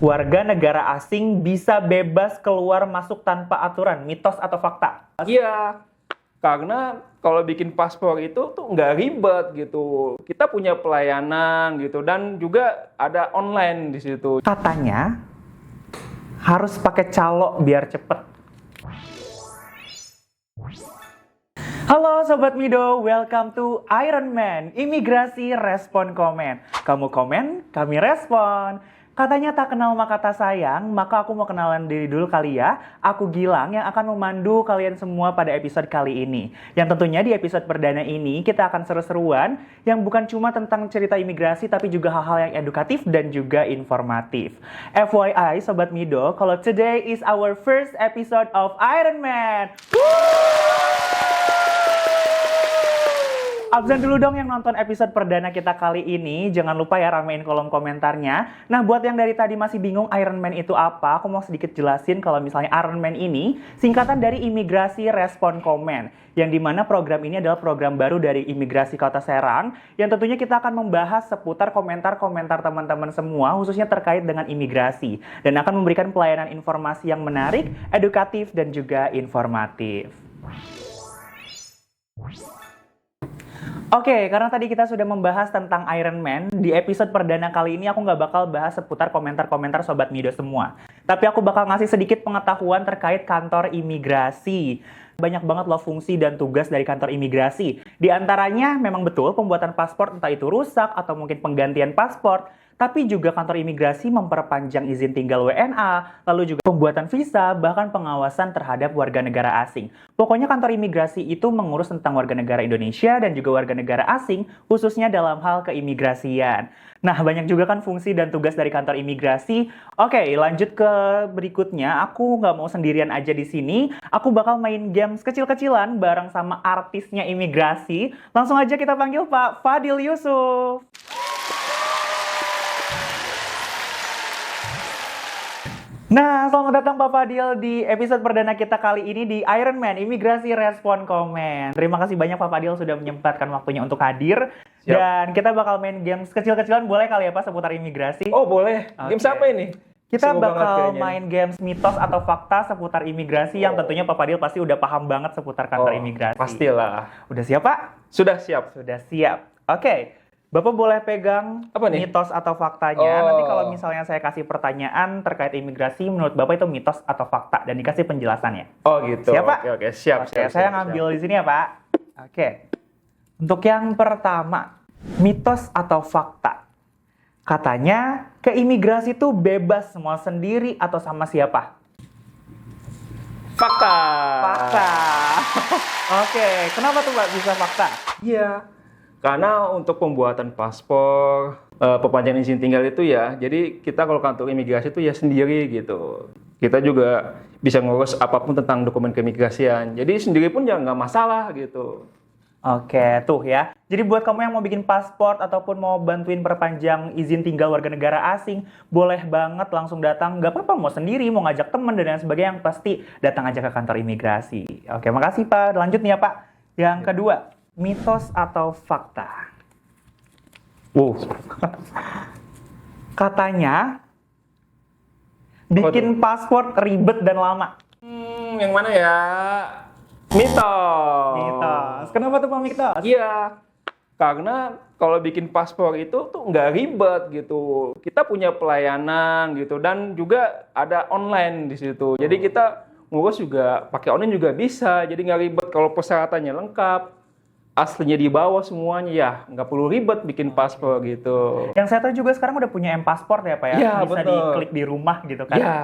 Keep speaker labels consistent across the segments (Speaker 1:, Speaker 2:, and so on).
Speaker 1: Warga negara asing bisa bebas keluar masuk tanpa aturan, mitos atau fakta?
Speaker 2: Iya, karena kalau bikin paspor itu tuh nggak ribet gitu. Kita punya pelayanan gitu dan juga ada online di situ.
Speaker 1: Katanya harus pakai calo biar cepet. Halo Sobat Mido, welcome to Iron Man, Imigrasi Respon Komen. Kamu komen, kami respon. Katanya tak kenal maka tak sayang, maka aku mau kenalan diri dulu kali ya. Aku Gilang yang akan memandu kalian semua pada episode kali ini. Yang tentunya di episode perdana ini kita akan seru-seruan yang bukan cuma tentang cerita imigrasi tapi juga hal-hal yang edukatif dan juga informatif. FYI Sobat Mido, kalau today is our first episode of Iron Man. Absen dulu dong yang nonton episode perdana kita kali ini. Jangan lupa ya ramein kolom komentarnya. Nah, buat yang dari tadi masih bingung Iron Man itu apa, aku mau sedikit jelasin kalau misalnya Iron Man ini singkatan dari Imigrasi Respon Komen. Yang dimana program ini adalah program baru dari Imigrasi Kota Serang. Yang tentunya kita akan membahas seputar komentar-komentar teman-teman semua, khususnya terkait dengan imigrasi. Dan akan memberikan pelayanan informasi yang menarik, edukatif, dan juga informatif. Oke, karena tadi kita sudah membahas tentang Iron Man, di episode perdana kali ini aku nggak bakal bahas seputar komentar-komentar Sobat Mido semua. Tapi aku bakal ngasih sedikit pengetahuan terkait kantor imigrasi. Banyak banget loh fungsi dan tugas dari kantor imigrasi. Di antaranya memang betul pembuatan paspor entah itu rusak atau mungkin penggantian paspor. Tapi juga kantor imigrasi memperpanjang izin tinggal WNA, lalu juga pembuatan visa, bahkan pengawasan terhadap warga negara asing. Pokoknya kantor imigrasi itu mengurus tentang warga negara Indonesia dan juga warga negara asing, khususnya dalam hal keimigrasian. Nah, banyak juga kan fungsi dan tugas dari kantor imigrasi. Oke, lanjut ke berikutnya. Aku nggak mau sendirian aja di sini. Aku bakal main games kecil-kecilan bareng sama artisnya imigrasi. Langsung aja kita panggil Pak Fadil Yusuf. Nah, selamat datang Pak Fadil di episode perdana kita kali ini di Iron Man, Imigrasi Respon Komen. Terima kasih banyak Pak Fadil sudah menyempatkan waktunya untuk hadir.
Speaker 2: Siap.
Speaker 1: Dan kita bakal main games kecil-kecilan, boleh kali ya Pak seputar imigrasi?
Speaker 2: Oh boleh, games apa ini?
Speaker 1: Kita
Speaker 2: Seru banget
Speaker 1: bakal
Speaker 2: kayaknya.
Speaker 1: main games mitos atau fakta seputar imigrasi yang tentunya Pak Fadil pasti udah paham banget seputar kantor imigrasi.
Speaker 2: Pastilah.
Speaker 1: Udah siap Pak?
Speaker 2: Sudah siap.
Speaker 1: Sudah siap. Oke. Bapak boleh pegang
Speaker 2: Apa nih?
Speaker 1: mitos atau faktanya. Nanti kalau misalnya saya kasih pertanyaan terkait imigrasi, menurut Bapak itu mitos atau fakta dan dikasih penjelasannya.
Speaker 2: Oh gitu.
Speaker 1: Siap, Pak?
Speaker 2: Oke, siap.
Speaker 1: Oke, saya ngambil di sini ya Pak. Oke. Untuk yang pertama, mitos atau fakta. Katanya keimigrasi itu bebas mau sendiri atau sama siapa?
Speaker 2: Fakta.
Speaker 1: Fakta. Oke, kenapa tuh Pak bisa fakta?
Speaker 2: Iya. Karena untuk pembuatan paspor, perpanjangan izin tinggal itu ya, jadi kita kalau kantor imigrasi itu ya sendiri gitu. Kita juga bisa ngurus apapun tentang dokumen keimigrasian. Jadi sendiri pun ya nggak masalah gitu.
Speaker 1: Oke, tuh ya. Jadi buat kamu yang mau bikin paspor ataupun mau bantuin perpanjang izin tinggal warga negara asing, boleh banget langsung datang. Nggak apa-apa, mau sendiri, mau ngajak temen dan lain sebagainya, yang pasti datang aja ke kantor imigrasi. Oke, makasih Pak. Lanjut nih ya Pak. Yang kedua, mitos atau fakta? Wow. Katanya bikin paspor ribet dan lama.
Speaker 2: Yang mana ya? Mitos.
Speaker 1: Mitos. Kenapa tuh Pak mitos?
Speaker 2: Iya, karena kalau bikin paspor itu tuh nggak ribet gitu. Kita punya pelayanan gitu dan juga ada online di situ. Jadi kita ngurus juga pakai online juga bisa. Jadi nggak ribet kalau persyaratannya lengkap. Aslinya di bawah semuanya ya, nggak perlu ribet bikin paspor gitu.
Speaker 1: Yang saya tahu juga sekarang udah punya M-Passport ya Pak ya?
Speaker 2: Ya,
Speaker 1: Bisa
Speaker 2: betul.
Speaker 1: diklik di rumah gitu kan?
Speaker 2: Ya,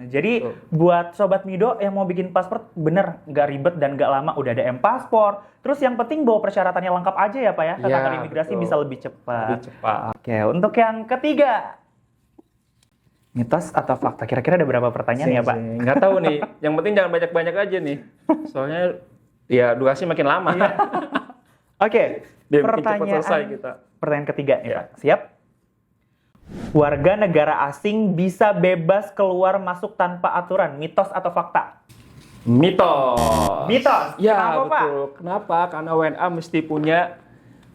Speaker 1: Jadi
Speaker 2: betul.
Speaker 1: buat Sobat Mido yang mau bikin paspor bener nggak ribet dan nggak lama, udah ada M-Passport. Terus yang penting bawa persyaratannya lengkap aja ya Pak ya? Ke
Speaker 2: Ya,
Speaker 1: kantor imigrasi
Speaker 2: betul.
Speaker 1: bisa lebih cepat.
Speaker 2: Lebih cepat.
Speaker 1: Oke, untuk yang ketiga. Mitos atau fakta? Kira-kira ada berapa pertanyaan ya Pak?
Speaker 2: Nggak tahu nih. Yang penting jangan banyak-banyak aja nih. Soalnya ya durasi makin lama.
Speaker 1: Oke,
Speaker 2: Biar makin cepat selesai kita.
Speaker 1: pertanyaan ketiga nih
Speaker 2: Ya.
Speaker 1: Pak. Siap? Warga negara asing bisa bebas keluar masuk tanpa aturan, mitos atau fakta?
Speaker 2: Mitos.
Speaker 1: Mitos?
Speaker 2: Ya,
Speaker 1: Kenapa, Pak?
Speaker 2: betul. Kenapa? Karena WNA mesti punya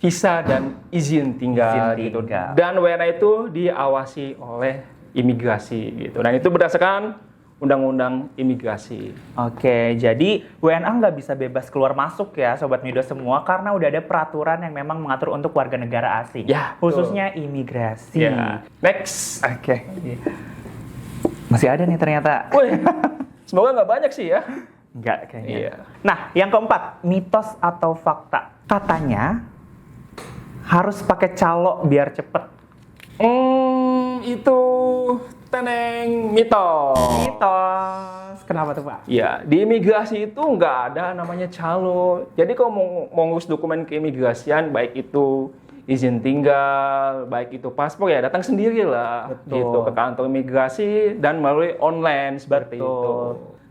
Speaker 2: visa dan izin tinggal
Speaker 1: Izin
Speaker 2: gitu.
Speaker 1: tinggal.
Speaker 2: Dan WNA itu diawasi oleh imigrasi gitu. Dan itu berdasarkan undang-undang imigrasi.
Speaker 1: Oke, jadi WNA nggak bisa bebas keluar masuk ya Sobat Mido semua karena udah ada peraturan yang memang mengatur untuk warga negara asing.
Speaker 2: Ya,
Speaker 1: khususnya imigrasi.
Speaker 2: Ya. Next.
Speaker 1: Oke. Masih ada nih ternyata.
Speaker 2: Wih, semoga nggak banyak sih ya.
Speaker 1: Enggak kayaknya.
Speaker 2: Iya.
Speaker 1: Nah, yang keempat, mitos atau fakta. Katanya harus pakai calo biar cepet.
Speaker 2: Itu teneng mitos.
Speaker 1: Mitos. Kenapa tuh, Pak?
Speaker 2: Ya, di imigrasi itu nggak ada namanya calo. Jadi kalau mau ngurus dokumen keimigrasian, baik itu izin tinggal, baik itu paspor, ya datang sendiri lah.
Speaker 1: Betul.
Speaker 2: Gitu, ke kantor imigrasi dan melalui online seperti
Speaker 1: Betul.
Speaker 2: itu.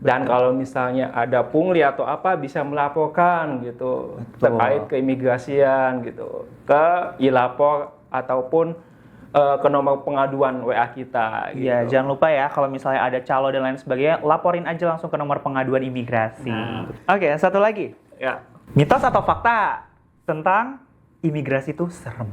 Speaker 2: Dan kalau misalnya ada pungli atau apa, bisa melaporkan gitu.
Speaker 1: Betul.
Speaker 2: Terkait keimigrasian gitu. Ke ilapor ataupun ke nomor pengaduan WA kita. Gitu.
Speaker 1: Iya, jangan lupa ya kalau misalnya ada calo dan lain sebagainya, laporin aja langsung ke nomor pengaduan imigrasi. Oke, satu lagi.
Speaker 2: Ya.
Speaker 1: Mitos atau fakta tentang imigrasi itu serem?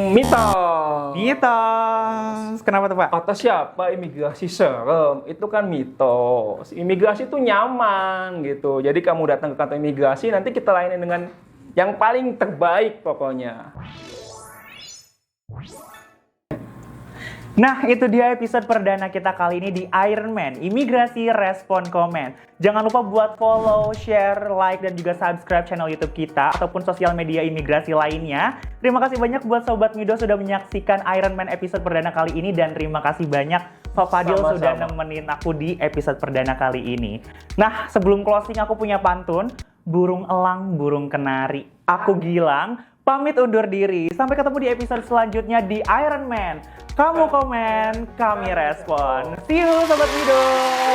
Speaker 2: Mitos.
Speaker 1: Mitos. Kenapa tuh, Pak?
Speaker 2: Kata siapa imigrasi serem? Itu kan mitos. Imigrasi itu nyaman gitu. Jadi kamu datang ke kantor imigrasi, nanti kita layani dengan yang paling terbaik pokoknya.
Speaker 1: Nah, itu dia episode perdana kita kali ini di Iron Man, Imigrasi Respon Komen. Jangan lupa buat follow, share, like, dan juga subscribe channel YouTube kita ataupun sosial media imigrasi lainnya. Terima kasih banyak buat Sobat Mido sudah menyaksikan Iron Man episode perdana kali ini, dan terima kasih banyak Pak Fadil
Speaker 2: Sama-sama.
Speaker 1: sudah nemenin aku di episode perdana kali ini. Nah, sebelum closing aku punya pantun, burung elang, burung kenari. Aku Gilang, pamit undur diri. Sampai ketemu di episode selanjutnya di Iron Man. Kamu komen, kami respon. See you Sobat Mido.